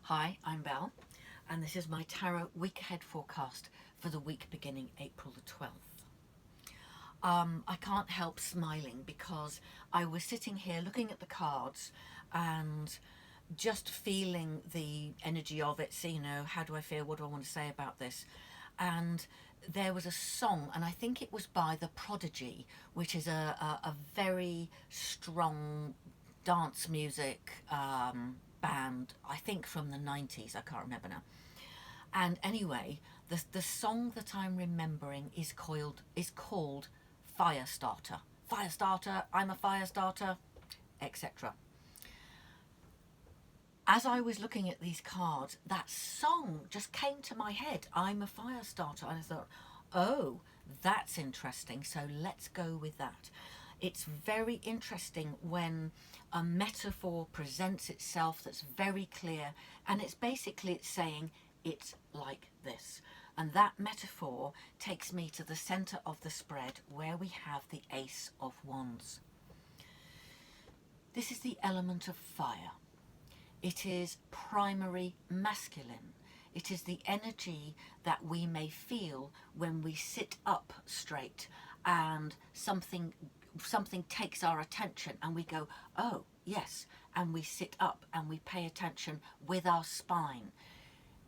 Hi, I'm Belle, and this is my tarot week ahead forecast for the week beginning April the 12th. I can't help smiling because I was sitting here looking at the cards and just feeling the energy of it. So, how do I feel? What do I want to say about this? And there was a song, and I think it was by The Prodigy, which is a very strong dance music band, I think from the 90s, I can't remember now. And anyway, the song that I'm remembering is called Firestarter. Firestarter, I'm a Firestarter, etc. As I was looking at these cards, that song just came to my head. I'm a Firestarter. And I thought, oh, that's interesting. So let's go with that. It's very interesting when a metaphor presents itself that's very clear, and it's saying it's like this. And that metaphor takes me to the center of the spread where we have the Ace of Wands. This is the element of fire. It is primary masculine. It is the energy that we may feel when we sit up straight and something takes our attention and we go, oh yes, and we sit up and we pay attention with our spine.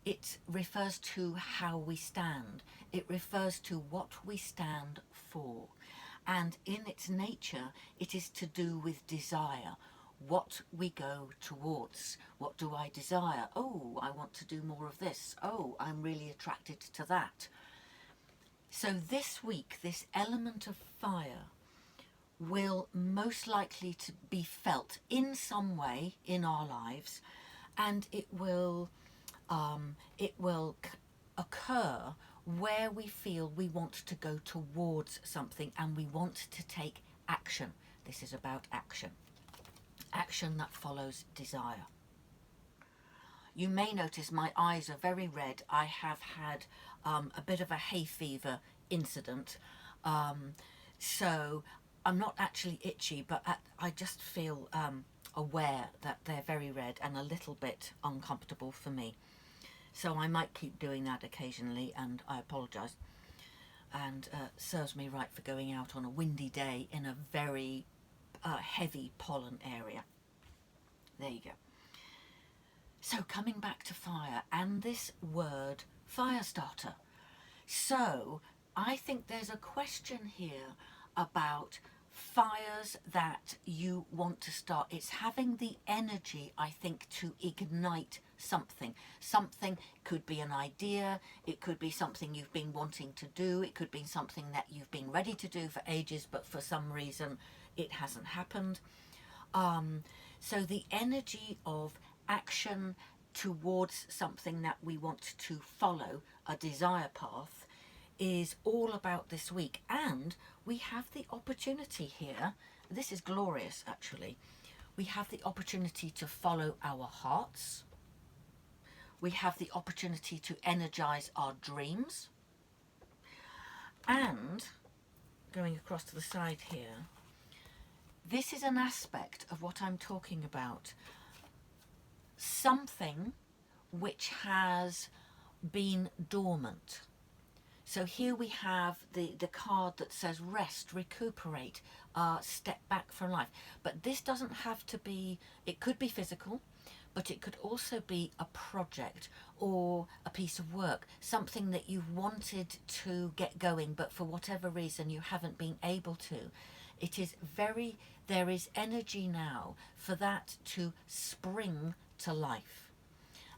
It refers to how we stand. It refers to what we stand for. And in its nature, it is to do with desire. What we go towards. What do I desire? Oh, I want to do more of this. Oh, I'm really attracted to that. So this week, this element of fire will most likely to be felt in some way in our lives, and it will occur where we feel we want to go towards something and we want to take action. This is about action. Action that follows desire. You may notice my eyes are very red. I have had a bit of a hay fever incident. So I'm not actually itchy, but I just feel aware that they're very red and a little bit uncomfortable for me. So I might keep doing that occasionally, and I apologise. And serves me right for going out on a windy day in a very heavy pollen area. There you go. So coming back to fire and this word Firestarter. So I think there's a question here about fires that you want to start. It's having the energy, I think, to ignite something. Something could be an idea, it could be something you've been wanting to do, it could be something that you've been ready to do for ages, but for some reason it hasn't happened. So the energy of action towards something that we want to follow, a desire path, is all about this week. And we have the opportunity here, this is glorious actually, we have the opportunity to follow our hearts. We have the opportunity to energize our dreams. And going across to the side here, this is an aspect of what I'm talking about. Something which has been dormant. So here we have the card that says rest, recuperate, step back from life. But this doesn't have to be, it could be physical, but it could also be a project or a piece of work, something that you've wanted to get going, but for whatever reason you haven't been able to. There is energy now for that to spring to life.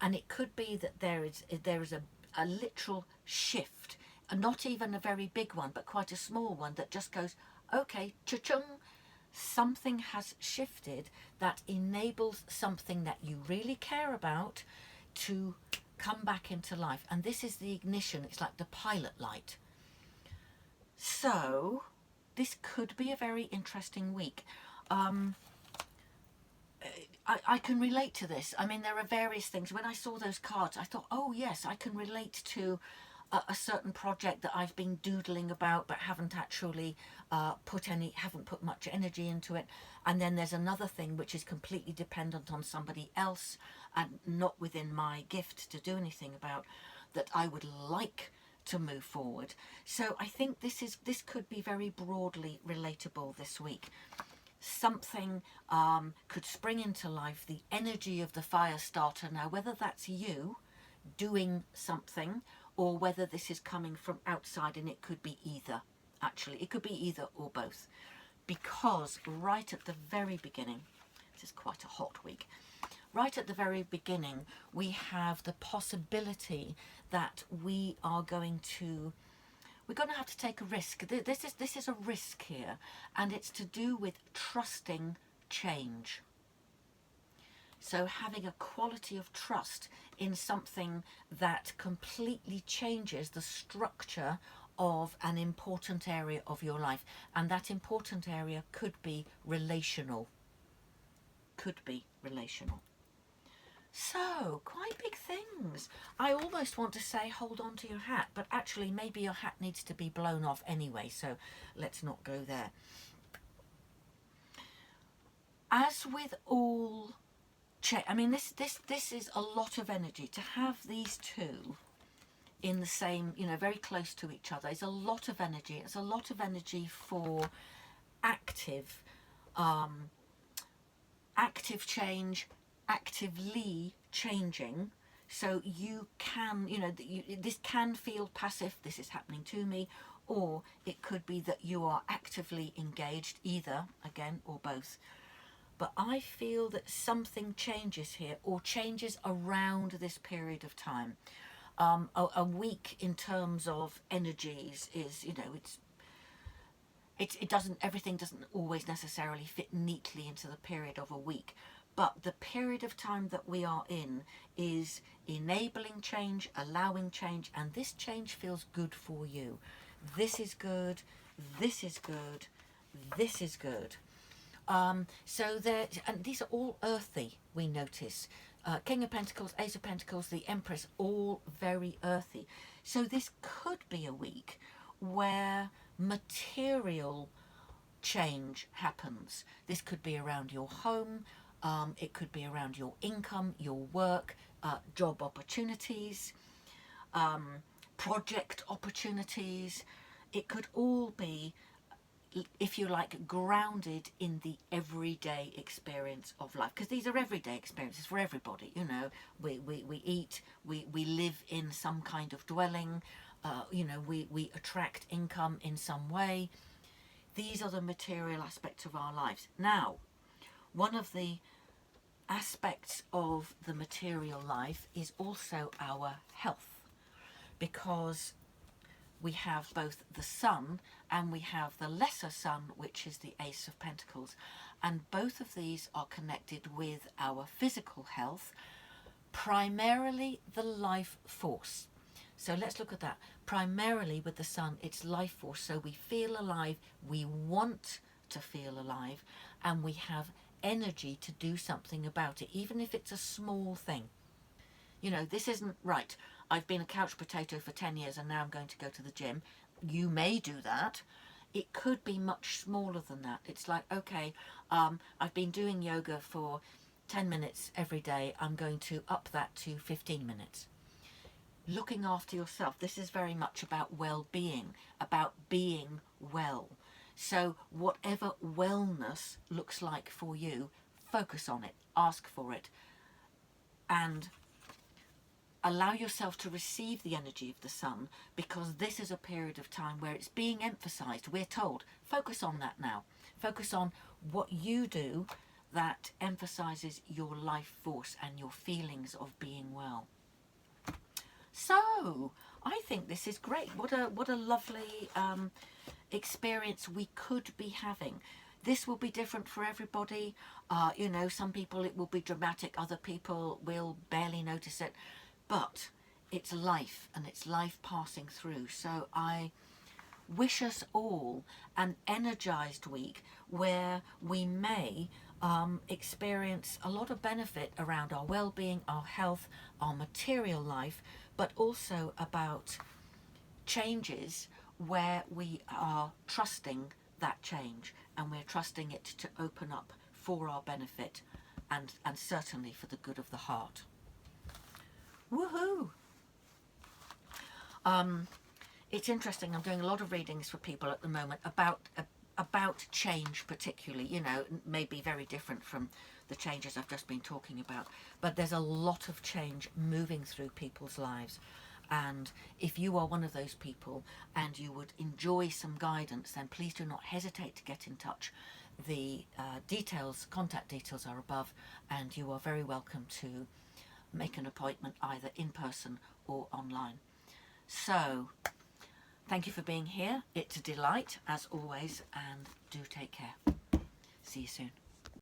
And it could be that there is a literal shift, not even a very big one, but quite a small one that just goes, okay, cha-chung, something has shifted that enables something that you really care about to come back into life. And this is the ignition, it's like the pilot light. So this could be a very interesting week. I can relate to this. I mean, there are various things. When I saw those cards, I thought, oh yes, I can relate to a certain project that I've been doodling about but haven't actually haven't put much energy into it. And then there's another thing which is completely dependent on somebody else, and not within my gift to do anything about, that I would like to move forward. So I think this could be very broadly relatable this week. Something could spring into life, the energy of the fire starter. Now, whether that's you doing something or whether this is coming from outside, and it could be either, actually, it could be either or both. Because right at the very beginning, this is quite a hot week, right at the very beginning, we have the possibility that we're going to have to take a risk. This is a risk here, and it's to do with trusting change. So having a quality of trust in something that completely changes the structure of an important area of your life. And that important area could be relational. Could be relational. So, quite big things. I almost want to say hold on to your hat, but actually maybe your hat needs to be blown off anyway, so let's not go there. As with all I mean, this is a lot of energy. To have these two in the same, very close to each other is a lot of energy. It's a lot of energy for active change, actively changing. So you can, this can feel passive, this is happening to me, or it could be that you are actively engaged, either, again, or both. But I feel that something changes here, or changes around this period of time. A week in terms of energies is, everything doesn't always necessarily fit neatly into the period of a week. But the period of time that we are in is enabling change, allowing change, and this change feels good for you. This is good, this is good, this is good. So there, and these are all earthy, we notice. King of Pentacles, Ace of Pentacles, the Empress, all very earthy. So this could be a week where material change happens. This could be around your home, it could be around your income, your work, job opportunities, project opportunities. It could all be, if you like, grounded in the everyday experience of life, because these are everyday experiences for everybody. We eat, we live in some kind of dwelling, we attract income in some way. These are the material aspects of our lives. Now, one of the aspects of the material life is also our health, because we have both the sun and we have the lesser sun, which is the Ace of Pentacles. And both of these are connected with our physical health, primarily the life force. So let's look at that. Primarily with the sun, it's life force. So we feel alive, we want to feel alive, and we have energy to do something about it, even if it's a small thing. This isn't right. I've been a couch potato for 10 years and now I'm going to go to the gym. You may do that. It could be much smaller than that. It's like, okay, I've been doing yoga for 10 minutes every day. I'm going to up that to 15 minutes. Looking after yourself. This is very much about well-being, about being well. So whatever wellness looks like for you, focus on it, ask for it, and allow yourself to receive the energy of the sun, because this is a period of time where it's being emphasized. We're told, focus on that now. Focus on what you do that emphasizes your life force and your feelings of being well. So, I think this is great. What a lovely experience we could be having. This will be different for everybody. Some people it will be dramatic, other people will barely notice it. But it's life, and it's life passing through. So I wish us all an energized week where we may experience a lot of benefit around our well-being, our health, our material life, but also about changes where we are trusting that change, and we're trusting it to open up for our benefit and certainly for the good of the heart. Woohoo! It's interesting, I'm doing a lot of readings for people at the moment about change particularly. You know, it may be very different from the changes I've just been talking about, but there's a lot of change moving through people's lives. And if you are one of those people and you would enjoy some guidance, then please do not hesitate to get in touch. The contact details are above, and you are very welcome to make an appointment either in person or online. So, thank you for being here. It's a delight, as always, and do take care. See you soon.